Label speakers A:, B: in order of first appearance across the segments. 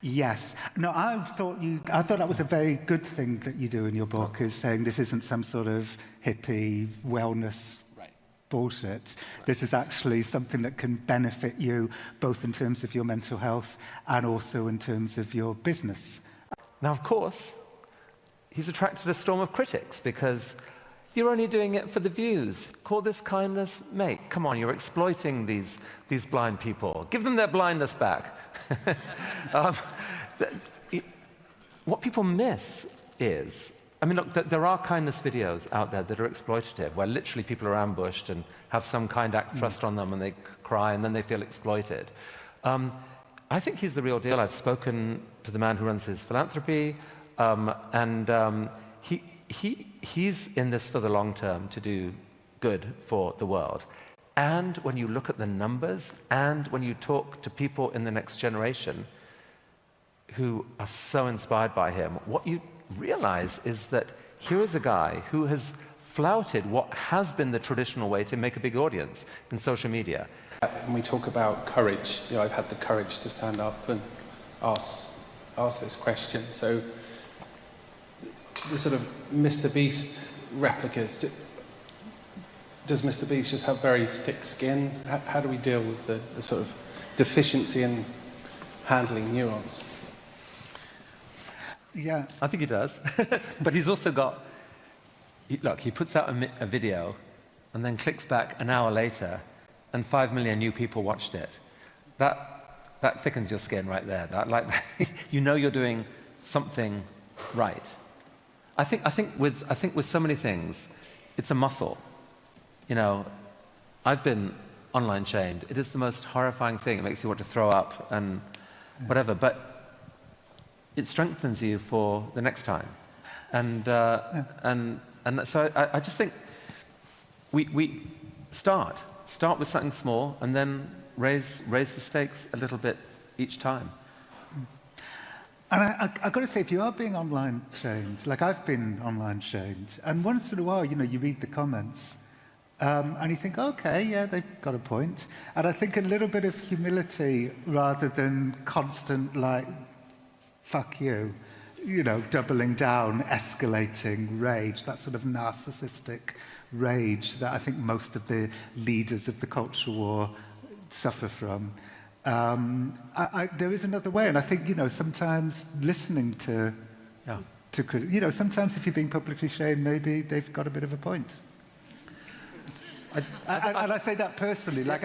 A: Yes. No, I thought that was a very good thing that you do in your book, is saying this isn't some sort of hippie wellness bullshit. This is actually something that can benefit you, both in terms of your mental health and also in terms of your business.
B: Now, of course, he's attracted a storm of critics because you're only doing it for the views. Call this kindness, mate. Come on, you're exploiting these blind people. Give them their blindness back. What people miss is, I mean, look, there are kindness videos out there that are exploitative, where literally people are ambushed and have some kind act thrust on them and they cry and then they feel exploited. I think he's the real deal. I've spoken to the man who runs his philanthropy, he's in this for the long term to do good for the world. And when you look at the numbers and when you talk to people in the next generation who are so inspired by him, what you realize is that here is a guy who has flouted what has been the traditional way to make a big audience in social media.
C: When we talk about courage, I've had the courage to stand up and ask this question. So the sort of Mr. Beast replicas, does Mr. Beast just have very thick skin? How do we deal with the sort of deficiency in handling nuance?
A: Yeah,
B: I think he does. But he's also got, look, he puts out a video and then clicks back an hour later and 5 million new people watched it. That thickens your skin right there. You know you're doing something right. I think with so many things, it's a muscle. I've been online shamed. It is the most horrifying thing. It makes you want to throw up and whatever, but it strengthens you for the next time. And so I just think we start with something small and then raise the stakes a little bit each time.
A: And I've got to say, if you are being online shamed, like I've been online shamed, and once in a while, you read the comments, and you think, okay, yeah, they've got a point. And I think a little bit of humility rather than constant, fuck you, doubling down, escalating rage, that sort of narcissistic rage that I think most of the leaders of the culture war suffer from. There is another way, and I think, sometimes listening to sometimes if you're being publicly shamed, maybe they've got a bit of a point. And I say that personally. My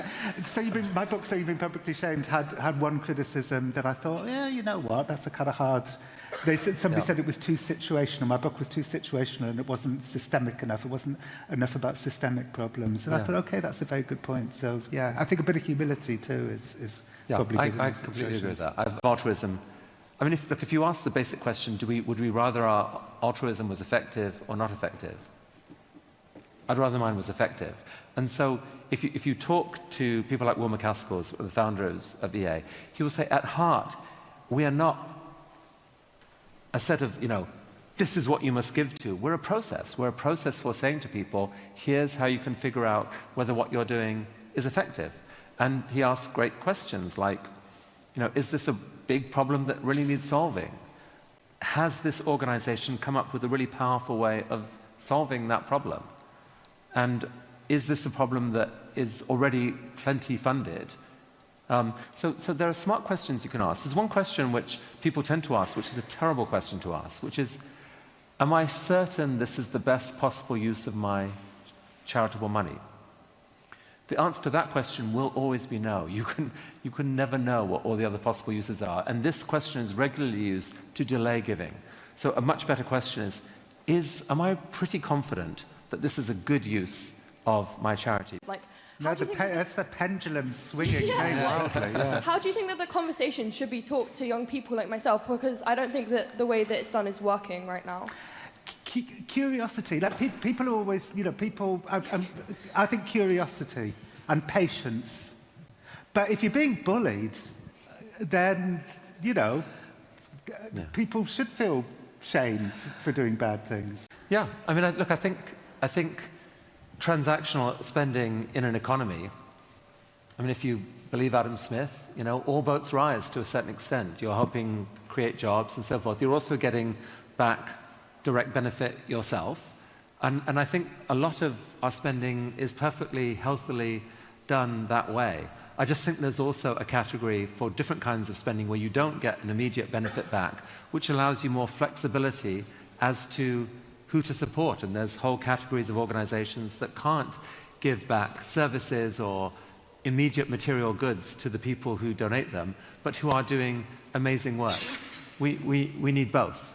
A: book, So You've Been Publicly Shamed, had one criticism that I thought, yeah, you know what, that's a kind of hard. Somebody said it was too situational. My book was too situational and it wasn't systemic enough. It wasn't enough about systemic problems. And I thought, okay, that's a very good point. So, yeah, I think a bit of humility, too, is probably good.
B: I completely agree with that. Altruism. I mean, if you ask the basic question, would we rather our altruism was effective or not effective? I'd rather mine was effective. And so if you talk to people like Will McCaskill, the founder of EA, he will say, at heart, we are not a set of, this is what you must give to. We're a process. We're a process for saying to people, here's how you can figure out whether what you're doing is effective. And he asks great questions like, is this a big problem that really needs solving? Has this organization come up with a really powerful way of solving that problem? And is this a problem that is already plenty funded? So there are smart questions you can ask. There's one question which people tend to ask, which is a terrible question to ask, which is, am I certain this is the best possible use of my charitable money? The answer to that question will always be no. You can never know what all the other possible uses are. And this question is regularly used to delay giving. So a much better question am I pretty confident that this is a good use of my charity?
A: That's the pendulum swinging very wildly. Yeah.
D: How do you think that the conversation should be taught to young people like myself? Because I don't think that the way that it's done is working right now.
A: Curiosity. People are always, I think curiosity and patience. But if you're being bullied, then, people should feel shame for doing bad things.
B: Yeah, I mean, I think transactional spending in an economy, I mean, if you believe Adam Smith, all boats rise to a certain extent. You're helping create jobs and so forth. You're also getting back direct benefit yourself. And I think a lot of our spending is perfectly healthily done that way. I just think there's also a category for different kinds of spending where you don't get an immediate benefit back, which allows you more flexibility as to who to support. And there's whole categories of organizations that can't give back services or immediate material goods to the people who donate them, but who are doing amazing work. We need both.